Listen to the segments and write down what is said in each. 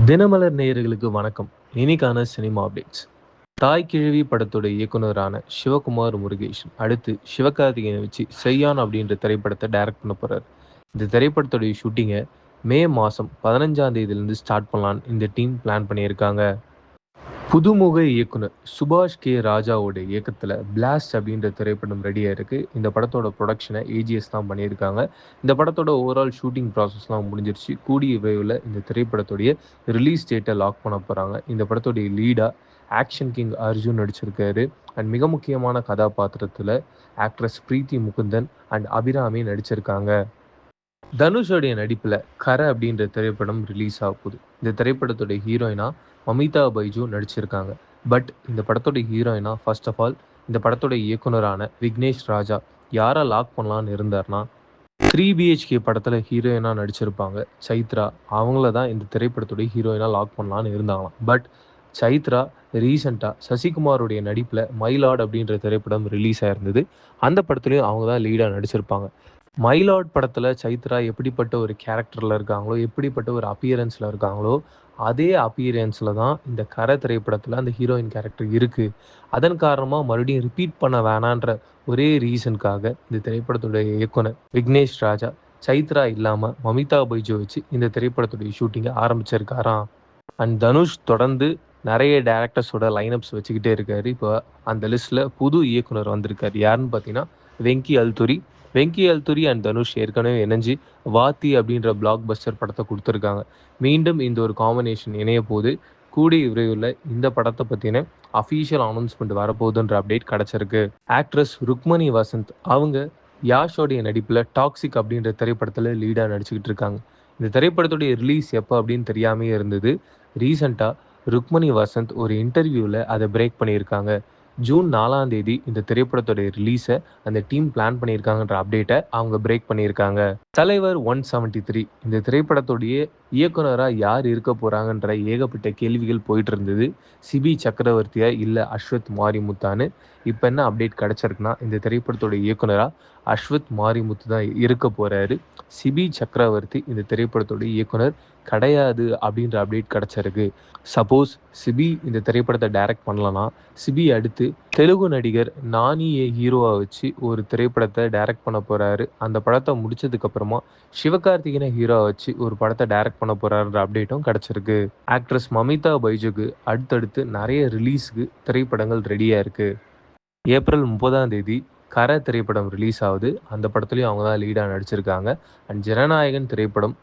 தினமலர் நேயர்களுக்கு வணக்கம். இன்னைக்கான சினிமா அப்டேட்ஸ். தாய் கிழவி படத்தோட இயக்குனரான சிவகுமார் முருகேசன் அடுத்து சிவகார்த்திகேயனை வச்சு செய்யான் அப்படின்ற திரைப்படத்தை டைரக்ட் பண்ண போறாரு. இந்த திரைப்படத்தோடைய ஷூட்டிங்கை மே மாதம் 15ஆம் தேதியிலிருந்து ஸ்டார்ட் பண்ணலான்னு இந்த டீம் பிளான் பண்ணியிருக்காங்க. புதுமுக இயக்குனர் சுபாஷ் கே ராஜாவோட இயக்கத்தில் பிளாஸ்ட் அப்படின்ற திரைப்படம் ரெடியாக இருக்குது. இந்த படத்தோட ப்ரொடக்ஷனை ஏஜிஎஸ் தான் பண்ணியிருக்காங்க. இந்த படத்தோட ஓவரால் ஷூட்டிங் ப்ராசஸ்லாம் முடிஞ்சிருச்சு. கூடிய விரைவில் இந்த திரைப்படத்துடைய ரிலீஸ் டேட்டை லாக் பண்ண போகிறாங்க. இந்த படத்துடைய லீடாக ஆக்ஷன் கிங் அர்ஜுன் நடிச்சிருக்காரு. அண்ட் மிக முக்கியமான கதாபாத்திரத்தில் ஆக்ட்ரஸ் பிரீத்தி முகுந்தன் அண்ட் அபிராமி நடிச்சிருக்காங்க. தனுஷோடைய நடிப்பில் கரை அப்படின்ற திரைப்படம் ரிலீஸ் ஆக போகுது. இந்த திரைப்படத்துடைய ஹீரோயினா மமிதா பைஜு நடிச்சிருக்காங்க. பட் இந்த படத்தோட ஹீரோயினா ஃபர்ஸ்ட் ஆஃப் ஆல் இந்த படத்தோட இயக்குனரான விக்னேஷ் ராஜா யாரை லாக் பண்ணலான்னு இருந்தார்னா 3BHK படத்தில் ஹீரோயினாக நடிச்சிருப்பாங்க சைத்ரா. அவங்கள தான் இந்த திரைப்படத்துடைய ஹீரோயினாக லாக் பண்ணலான்னு இருந்தாங்களாம். பட் சைத்ரா ரீசெண்டாக சசிகுமாரோடைய நடிப்பில் மயிலாட் அப்படின்ற திரைப்படம் ரிலீஸ் ஆயிருந்தது. அந்த படத்துலையும் அவங்க தான் லீடாக நடிச்சிருப்பாங்க. மயிலாட் படத்தில் சைத்ரா எப்படிப்பட்ட ஒரு கேரக்டரில் இருக்காங்களோ, எப்படிப்பட்ட ஒரு அப்பியரன்ஸில் இருக்காங்களோ, அதே அப்பியரன்ஸில் தான் இந்த கரை திரைப்படத்தில் அந்த ஹீரோயின் கேரக்டர் இருக்குது. அதன் காரணமாக மறுபடியும் ரிப்பீட் பண்ண வேணான்ற ஒரே ரீசனுக்காக இந்த திரைப்படத்துடைய இயக்குனர் விக்னேஷ் ராஜா சைத்ரா இல்லாமல் மமிதா பைஜு வச்சு இந்த திரைப்படத்துடைய ஷூட்டிங்கை ஆரம்பிச்சிருக்காராம். அண்ட் தனுஷ் தொடர்ந்து நிறைய டேரக்டர்ஸோட லைனப்ஸ் வச்சுக்கிட்டே இருக்காரு. இப்போ அந்த லிஸ்ட்டில் புது இயக்குனர் வந்திருக்காரு. யாருன்னு பார்த்தீங்கன்னா வெங்கி அல்துரி அண்ட் தனுஷ் ஏற்கனவே இணைஞ்சு வாத்தி அப்படின்ற பிளாக் பஸ்டர் படத்தை கொடுத்துருக்காங்க. மீண்டும் இந்த ஒரு காம்பினேஷன் இணைய போது கூடிய விரைவில் இந்த படத்தை பற்றின அஃபீஷியல் அனௌன்ஸ்மெண்ட் வரப்போகுதுன்ற அப்டேட் கிடச்சிருக்கு. ஆக்ட்ரஸ் ருக்மணி வசந்த் அவங்க யாஷோடைய நடிப்பில் டாக்ஸிக் அப்படின்ற திரைப்படத்தில் லீடாக நடிச்சுக்கிட்டு இருக்காங்க. இந்த திரைப்படத்துடைய ரிலீஸ் எப்போ அப்படின்னு தெரியாமே இருந்தது. ரீசெண்டாக ருக்மணி வசந்த் ஒரு இன்டர்வியூவில் அதை பிரேக் பண்ணியிருக்காங்க. ஜூன் 4ஆம் தேதி இந்த திரைப்படத்தோடைய ரிலீஸை அந்த டீம் பிளான் பண்ணியிருக்காங்கன்ற அப்டேட்டை அவங்க பிரேக் பண்ணியிருக்காங்க. தலைவர் 173 இந்த திரைப்படத்துடைய இயக்குனராக யார் இருக்க போகிறாங்கன்ற ஏகப்பட்ட கேள்விகள் போயிட்டு இருந்தது. சிபி சக்கரவர்த்தியா இல்லை அஸ்வத் மாரிமுத்தான்னு. இப்போ என்ன அப்டேட் கிடச்சிருக்குன்னா இந்த திரைப்படத்தோடைய இயக்குனராக அஸ்வத் மாரிமுத்து தான் இருக்க போகிறாரு. சிபி சக்கரவர்த்தி இந்த திரைப்படத்தோடைய இயக்குனர் கிடையாது அப்படின்ற அப்டேட் கிடச்சிருக்கு. சப்போஸ் சிபி இந்த திரைப்படத்தை டைரக்ட் பண்ணலன்னா சிபி அடுத்து தெலுங்கு நடிகர் நானியை ஹீரோவாக வச்சு ஒரு திரைப்படத்தை டைரக்ட் பண்ண போகிறாரு. அந்த படத்தை முடிச்சதுக்கப்புறமா சிவகார்த்திகேயனை ஹீரோவாக வச்சு ஒரு படத்தை டைரக்ட் பண்ண போகிறாருன்ற அப்டேட்டும் கிடச்சிருக்கு. ஆக்ட்ரஸ் மமிதா பைஜுக்கு அடுத்தடுத்து நிறைய ரிலீஸுக்கு திரைப்படங்கள் ரெடியாக இருக்குது. ஏப்ரல் 30ஆம் தேதி கரை திரைப்படம் ரிலீஸ் ஆகுது. அந்த படத்துலையும் அவங்க தான் லீடாக நடிச்சிருக்காங்க. அண்ட் ஜனநாயகன் திரைப்படம்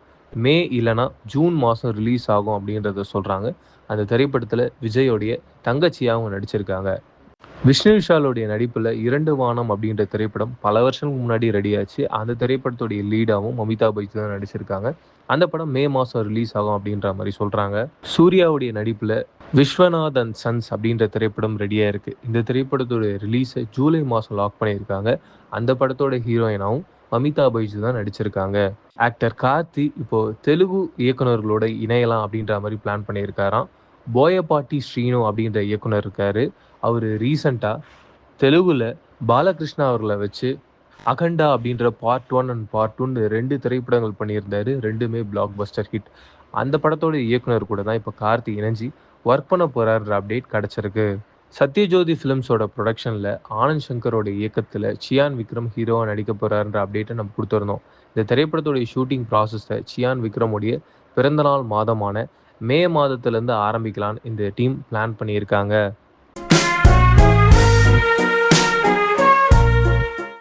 மே இல்லைனா ஜூன் மாதம் ரிலீஸ் ஆகும் அப்படின்றத சொல்கிறாங்க. அந்த திரைப்படத்தில் விஜயோடைய தங்கச்சியாகவும் நடிச்சிருக்காங்க. விஷ்ணு விஷாலோடைய நடிப்பில் 2 வானம் அப்படின்ற திரைப்படம் பல வருஷங்களுக்கு முன்னாடி ரெடியாச்சு. அந்த திரைப்படத்துடைய லீடாகவும் மமிதா பைஜு தான் நடிச்சிருக்காங்க. அந்த படம் மே மாதம் ரிலீஸ் ஆகும் அப்படின்ற மாதிரி சொல்கிறாங்க. சூர்யாவுடைய நடிப்பில் விஸ்வநாத் அண்ட் சன்ஸ் அப்படின்ற திரைப்படம் ரெடியாக இருக்குது. இந்த திரைப்படத்தோட ரிலீஸை ஜூலை மாதம் லாக் பண்ணியிருக்காங்க. அந்த படத்தோட ஹீரோயினாவும் மமிதா பைஜு தான் நடிச்சிருக்காங்க. ஆக்டர் கார்த்தி இப்போது தெலுங்கு இயக்குனர்களோட இணையலாம் அப்படின்ற மாதிரி பிளான் பண்ணியிருக்காராம். போயபாட்டி ஸ்ரீனு அப்படின்ற இயக்குனர் இருக்கார். அவர் ரீசண்டாக தெலுங்குல பாலகிருஷ்ணா அவர்களை வச்சு அகண்டா அப்படின்ற பார்ட் 1 அண்ட் பார்ட் 2 2 திரைப்படங்கள் பண்ணியிருந்தார். ரெண்டுமே பிளாக் பஸ்டர் ஹிட். அந்த படத்தோட இயக்குனர் கூட தான் இப்போ கார்த்தி இணைஞ்சி ஒர்க் பண்ண போகிறாருன்ற அப்டேட் கிடச்சிருக்கு. சத்யஜோதி ஃபிலிம்ஸோட ப்ரொடக்ஷனில் ஆனந்த் சங்கரோட இயக்கத்தில் சியான் விக்ரம் ஹீரோவாக நடிக்க போகிறாருன்ற அப்டேட்டை நம்ம கொடுத்துருந்தோம். இந்த திரைப்படத்தோடைய ஷூட்டிங் ப்ராசஸை சியான் விக்ரமுடைய பிறந்தநாள் மாதமான மே மாதத்துலேருந்து ஆரம்பிக்கலான்னு இந்த டீம் பிளான் பண்ணியிருக்காங்க.